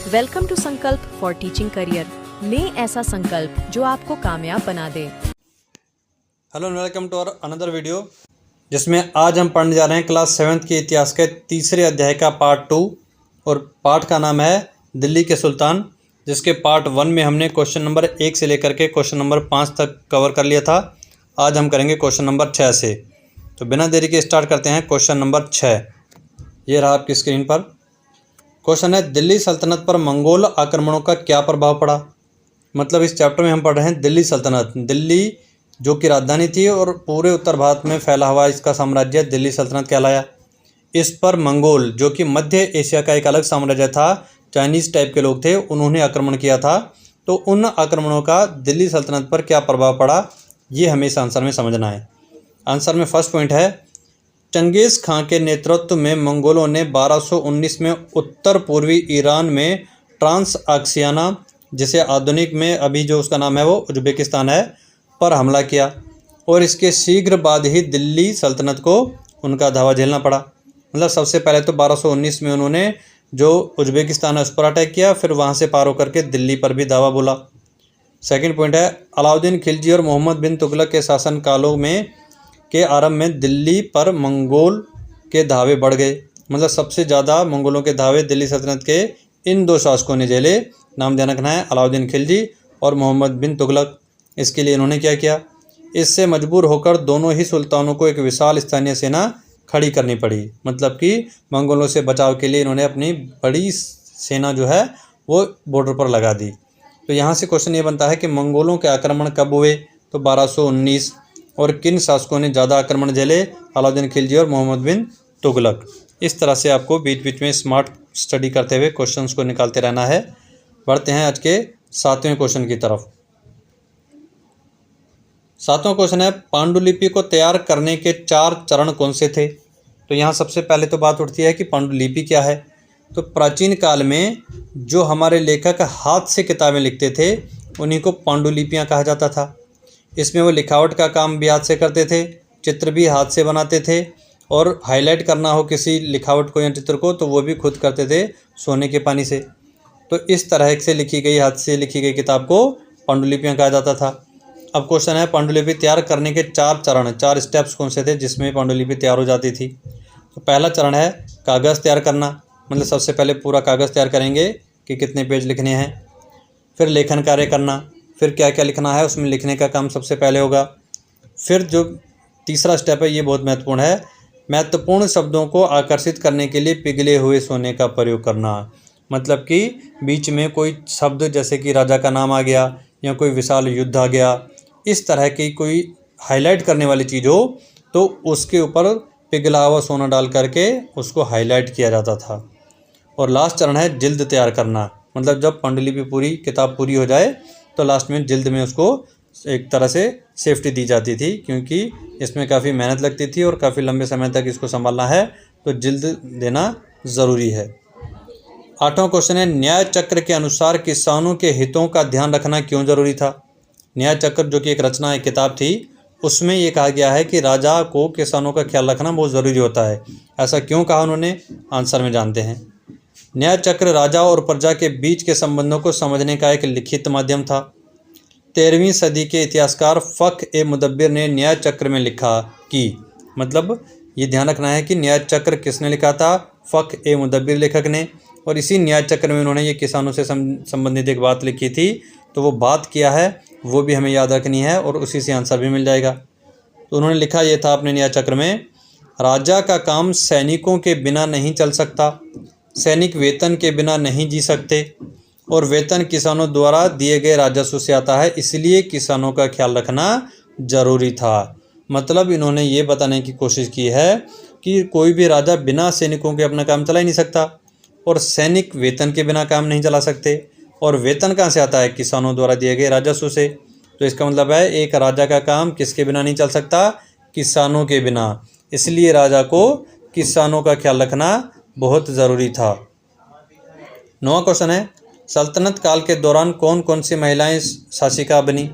Welcome to Sankalp for teaching career. लें ऐसा संकल्प जो आपको कामयाब बना दे। Hello and welcome to our another video, जिसमें आज हम पढ़ने जा रहे हैं क्लास 7th के इतिहास के तीसरे अध्याय का पार्ट 2। और पार्ट का नाम है दिल्ली के सुल्तान, जिसके पार्ट 1 में हमने क्वेश्चन नंबर 1 से लेकर के क्वेश्चन नंबर 5 तक कवर कर लिया था। आज हम करेंगे क्वेश्चन नंबर 6 से। तो बिना देरी के स्टार्ट करते हैं क्वेश्चन नंबर 6। ये रहा आपकी स्क्रीन पर। क्वेश्चन है, दिल्ली सल्तनत पर मंगोल आक्रमणों का क्या प्रभाव पड़ा। मतलब इस चैप्टर में हम पढ़ रहे हैं दिल्ली सल्तनत। दिल्ली जो कि राजधानी थी और पूरे उत्तर भारत में फैला हुआ इसका साम्राज्य दिल्ली सल्तनत कहलाया। इस पर मंगोल जो कि मध्य एशिया का एक अलग साम्राज्य था, चाइनीज़ टाइप के लोग थे, उन्होंने आक्रमण किया था। तो उन आक्रमणों का दिल्ली सल्तनत पर क्या प्रभाव पड़ा, ये हमें इस आंसर में समझना है। आंसर में फर्स्ट पॉइंट है, चंगेज़ खां के नेतृत्व में मंगोलों ने 1219 में उत्तर पूर्वी ईरान में ट्रांस आक्सियाना, जिसे आधुनिक में अभी जो उसका नाम है वो उज्बेकिस्तान है, पर हमला किया। और इसके शीघ्र बाद ही दिल्ली सल्तनत को उनका धावा झेलना पड़ा। मतलब सबसे पहले तो 1219 में उन्होंने जो उज्बेकिस्तान है उस पर अटैक किया, फिर वहाँ से पार होकर के दिल्ली पर भी धावा बोला। सेकंड पॉइंट है, अलाउद्दीन खिलजी और मोहम्मद बिन तुगलक के शासन कालों में के आरंभ में दिल्ली पर मंगोल के धावे बढ़ गए। मतलब सबसे ज़्यादा मंगोलों के धावे दिल्ली सल्तनत के इन दो शासकों ने झेले। नाम ध्यान रखना है, अलाउद्दीन खिलजी और मोहम्मद बिन तुगलक। इसके लिए इन्होंने क्या किया, इससे मजबूर होकर दोनों ही सुल्तानों को एक विशाल स्थानीय सेना खड़ी करनी पड़ी। मतलब कि मंगोलों से बचाव के लिए इन्होंने अपनी बड़ी सेना जो है वो बॉर्डर पर लगा दी। तो यहाँ से क्वेश्चन ये बनता है कि मंगोलों के आक्रमण कब हुए, तो 1219। और किन शासकों ने ज़्यादा आक्रमण झेले, अलाउद्दीन खिलजी और मोहम्मद बिन तुगलक। इस तरह से आपको बीच बीच में स्मार्ट स्टडी करते हुए क्वेश्चंस को निकालते रहना है। बढ़ते हैं आज के 7वें क्वेश्चन की तरफ। 7वां क्वेश्चन है, पांडुलिपि को तैयार करने के 4 चरण कौन से थे। तो यहाँ सबसे पहले तो बात उठती है कि पांडुलिपि क्या है। तो प्राचीन काल में जो हमारे लेखक हाथ से किताबें लिखते थे उन्हीं को पांडुलिपियाँ कहा जाता था। इसमें वो लिखावट का काम भी हाथ से करते थे, चित्र भी हाथ से बनाते थे, और हाईलाइट करना हो किसी लिखावट को या चित्र को तो वो भी खुद करते थे सोने के पानी से। तो इस तरह से लिखी गई, हाथ से लिखी गई किताब को पांडुलिपियाँ कहा जाता था। अब क्वेश्चन है, पांडुलिपि तैयार करने के 4 चरण, 4 स्टेप्स कौन से थे जिसमें पांडुलिपि तैयार हो जाती थी। तो पहला चरण है कागज़ तैयार करना। मतलब सबसे पहले पूरा कागज़ तैयार करेंगे कि कितने पेज लिखने हैं। फिर लेखन कार्य करना, फिर क्या क्या लिखना है उसमें लिखने का काम सबसे पहले होगा। फिर जो तीसरा स्टेप है ये बहुत महत्वपूर्ण है, महत्वपूर्ण शब्दों को आकर्षित करने के लिए पिघले हुए सोने का प्रयोग करना। मतलब कि बीच में कोई शब्द जैसे कि राजा का नाम आ गया या कोई विशाल युद्ध आ गया, इस तरह की कोई हाईलाइट करने वाली चीज़ हो तो उसके ऊपर पिघला हुआ सोना डाल करके उसको हाईलाइट किया जाता था। और लास्ट चरण है जिल्द तैयार करना। मतलब जब पांडुलिपि पूरी किताब पूरी हो जाए तो लास्ट में जिल्द में उसको एक तरह से सेफ्टी दी जाती थी, क्योंकि इसमें काफ़ी मेहनत लगती थी और काफ़ी लंबे समय तक इसको संभालना है, तो जिल्द देना ज़रूरी है। 8वां क्वेश्चन है, न्याय चक्र के अनुसार किसानों के हितों का ध्यान रखना क्यों ज़रूरी था। न्याय चक्र जो कि एक रचना, एक किताब थी, उसमें ये कहा गया है कि राजा को किसानों का ख्याल रखना बहुत ज़रूरी होता है। ऐसा क्यों कहा उन्होंने, आंसर में जानते हैं। न्याय चक्र राजा और प्रजा के बीच के संबंधों को समझने का एक लिखित माध्यम था। 13वीं सदी के इतिहासकार फ़ख-ए-मुदब्बिर ने न्याय चक्र में लिखा कि, मतलब ये ध्यान रखना है कि न्याय चक्र किसने लिखा था, फ़ख-ए-मुदब्बिर लेखक ने। और इसी न्याय चक्र में उन्होंने ये किसानों से संबंधित एक बात लिखी थी। तो वो बात किया है वो भी हमें याद रखनी है और उसी से आंसर भी मिल जाएगा। तो उन्होंने लिखा ये था अपने न्याय चक्र में, राजा का काम सैनिकों के बिना नहीं चल सकता, सैनिक वेतन के बिना नहीं जी सकते, और वेतन किसानों द्वारा दिए गए राजस्व से आता है, इसलिए किसानों का ख्याल रखना जरूरी था। मतलब इन्होंने ये बताने की कोशिश की है कि कोई भी राजा बिना सैनिकों के अपना काम चला ही नहीं सकता, और सैनिक वेतन के बिना काम नहीं चला सकते, और वेतन कहाँ से आता है, किसानों द्वारा दिए गए राजस्व से। तो इसका मतलब है एक राजा का काम किसके बिना नहीं चल सकता, किसानों के बिना, इसलिए राजा को किसानों का ख्याल रखना बहुत ज़रूरी था। 9वां क्वेश्चन है, सल्तनत काल के दौरान कौन कौन सी महिलाएं शासिका बनी।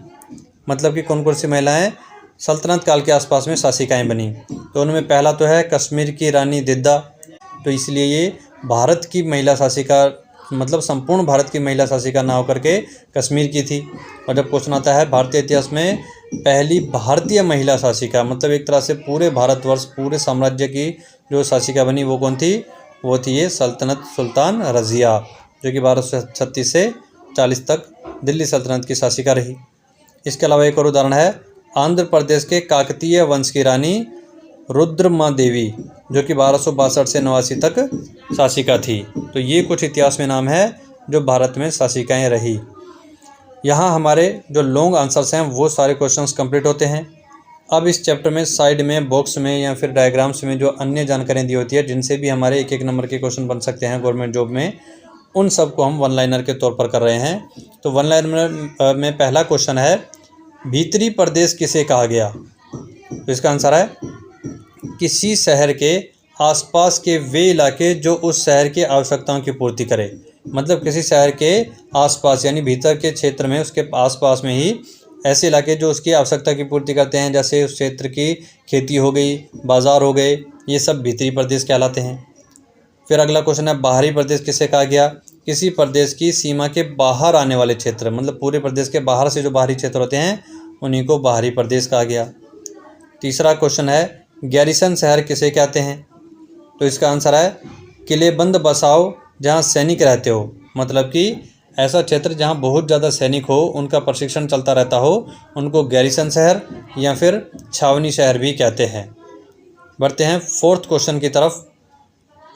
मतलब कि कौन कौन सी महिलाएं सल्तनत काल के आसपास में शासिकाएं बनी। तो उनमें पहला तो है कश्मीर की रानी दिद्दा। तो इसलिए ये भारत की महिला शासिका मतलब संपूर्ण भारत की महिला शासिका ना होकर के कश्मीर की थी। और जब क्वेश्चन आता है भारतीय इतिहास में पहली भारतीय महिला शासिका, मतलब एक तरह से पूरे भारतवर्ष पूरे साम्राज्य की जो शासिका बनी वो कौन थी? वो थी ये सल्तनत सुल्तान रज़िया, जो कि 1236 से 40 तक दिल्ली सल्तनत की शासिका रही। इसके अलावा एक और उदाहरण है आंध्र प्रदेश के काकतीय वंश की रानी रुद्रमा देवी, जो कि 1262 से 89 तक शासिका थी। तो ये कुछ इतिहास में नाम है जो भारत में शासिकाएं रही। यहाँ हमारे जो लॉन्ग आंसर्स हैं वो सारे क्वेश्चंस कंप्लीट होते हैं। अब इस चैप्टर में साइड में बॉक्स में या फिर डायग्राम्स में जो अन्य जानकारियाँ दी होती है जिनसे भी हमारे एक एक नंबर के क्वेश्चन बन सकते हैं गवर्नमेंट जॉब में, उन सब को हम वन लाइनर के तौर पर कर रहे हैं। तो वन लाइनर में पहला क्वेश्चन है भीतरी प्रदेश किसे कहा गया? तो इसका आंसर है किसी शहर के आसपास के वे इलाके जो उस शहर की आवश्यकताओं की पूर्ति करे। मतलब किसी शहर के आसपास यानी भीतर के क्षेत्र में उसके आसपास में ही ऐसे इलाके जो उसकी आवश्यकता की पूर्ति करते हैं, जैसे उस क्षेत्र की खेती हो गई, बाज़ार हो गए, ये सब भीतरी प्रदेश कहलाते हैं। फिर अगला क्वेश्चन है बाहरी प्रदेश किसे कहा गया? किसी प्रदेश की सीमा के बाहर आने वाले क्षेत्र, मतलब पूरे प्रदेश के बाहर से जो बाहरी क्षेत्र होते हैं उन्हीं को बाहरी प्रदेश कहा गया। तीसरा क्वेश्चन है गैरिसन शहर किसे कहते हैं? तो इसका आंसर है किलेबंद बसाओ जहाँ सैनिक रहते हो, मतलब कि ऐसा क्षेत्र जहाँ बहुत ज़्यादा सैनिक हो, उनका प्रशिक्षण चलता रहता हो, उनको गैरिसन शहर या फिर छावनी शहर भी कहते हैं। बढ़ते हैं फोर्थ क्वेश्चन की तरफ।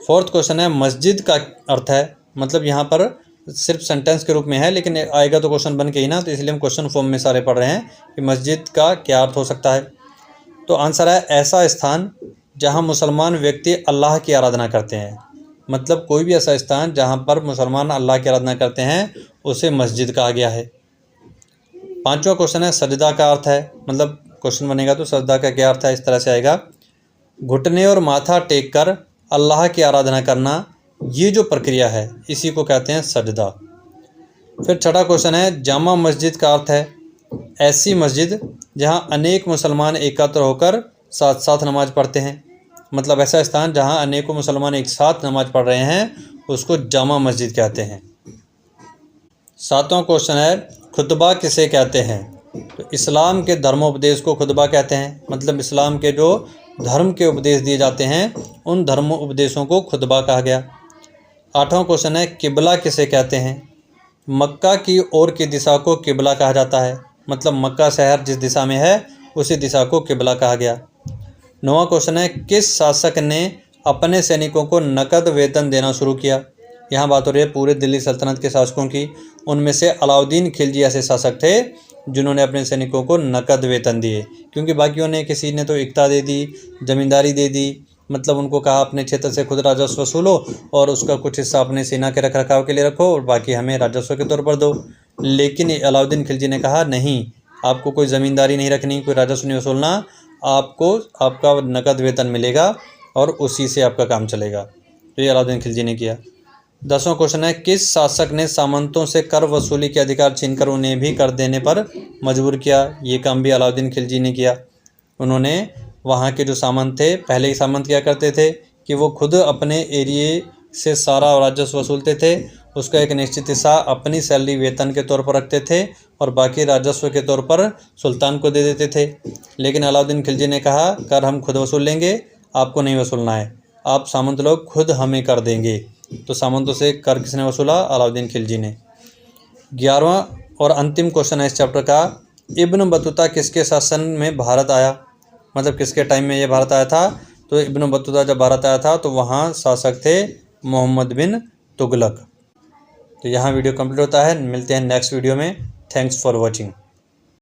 फोर्थ क्वेश्चन है मस्जिद का अर्थ है, मतलब यहाँ पर सिर्फ सेंटेंस के रूप में है लेकिन आएगा तो क्वेश्चन बन के ही ना, तो इसलिए हम क्वेश्चन फॉर्म में सारे पढ़ रहे हैं कि मस्जिद का क्या अर्थ हो सकता है। तो आंसर है ऐसा स्थान जहाँ मुसलमान व्यक्ति अल्लाह की आराधना करते हैं। मतलब कोई भी ऐसा स्थान जहाँ पर मुसलमान अल्लाह की आराधना करते हैं उसे मस्जिद कहा गया है। पांचवा क्वेश्चन है सजदा का अर्थ है, मतलब क्वेश्चन बनेगा तो सजदा का क्या अर्थ है, इस तरह से आएगा घुटने और माथा टेक कर अल्लाह की आराधना करना, ये जो प्रक्रिया है इसी को कहते हैं सजदा। फिर छठा क्वेश्चन है जामा मस्जिद का अर्थ है ऐसी मस्जिद जहाँ अनेक मुसलमान एकत्र होकर साथ साथ नमाज पढ़ते हैं। मतलब ऐसा स्थान जहाँ अनेकों मुसलमान एक साथ नमाज पढ़ रहे हैं उसको जामा मस्जिद कहते हैं। सातवां क्वेश्चन है खुतबा किसे कहते हैं? तो इस्लाम के धर्मोपदेश को खुतबा कहते हैं। मतलब इस्लाम के जो धर्म के उपदेश दिए जाते हैं उन धर्म उपदेशों को खुतबा कहा गया। आठवां क्वेश्चन है किबला किसे कहते हैं? मक्का की ओर की दिशा को किबला कहा जाता है। मतलब मक्का शहर जिस दिशा में है उसी दिशा को किबला कहा गया। नौवां क्वेश्चन है किस शासक ने अपने सैनिकों को नकद वेतन देना शुरू किया? यहाँ बात हो रही है पूरे दिल्ली सल्तनत के शासकों की। उनमें से अलाउद्दीन खिलजी ऐसे शासक थे जिन्होंने अपने सैनिकों को नकद वेतन दिए, क्योंकि बाकियों ने किसी ने तो इक्ता दे दी, जमींदारी दे दी, मतलब उनको कहा अपने क्षेत्र से खुद राजस्व वसूलो और उसका कुछ हिस्सा अपने सेना के रख रखाव के लिए रखो और बाकी हमें राजस्व के तौर पर दो। लेकिन अलाउद्दीन खिलजी ने कहा नहीं, आपको कोई ज़मींदारी नहीं रखनी, कोई राजस्व नहीं वसूलना, आपको आपका नकद वेतन मिलेगा और उसी से आपका काम चलेगा। तो ये अलाउद्दीन खिलजी ने किया। 10वां क्वेश्चन है किस शासक ने सामंतों से कर वसूली के अधिकार छीनकर उन्हें भी कर देने पर मजबूर किया? ये काम भी अलाउद्दीन खिलजी ने किया। उन्होंने वहाँ के जो सामंत थे, पहले ही सामंत क्या करते थे कि वो खुद अपने एरिए से सारा राजस्व वसूलते थे, उसका एक निश्चित हिस्सा अपनी सैलरी वेतन के तौर पर रखते थे और बाकी राजस्व के तौर पर सुल्तान को दे देते थे। लेकिन अलाउद्दीन खिलजी ने कहा कर हम खुद वसूल लेंगे, आपको नहीं वसूलना है, आप सामंत लोग खुद हमें कर देंगे। तो सामंतों से कर किसने वसूला? अलाउद्दीन खिलजी ने। 11वां और अंतिम क्वेश्चन है इस चैप्टर का, इब्न बतूता किसके शासन में भारत आया? मतलब किसके टाइम में ये भारत आया था? तो इब्न बतूता जब भारत आया था तो वहाँ शासक थे मोहम्मद बिन तुगलक। तो यहाँ वीडियो कंप्लीट होता है, मिलते हैं नेक्स्ट वीडियो में। Thanks for watching.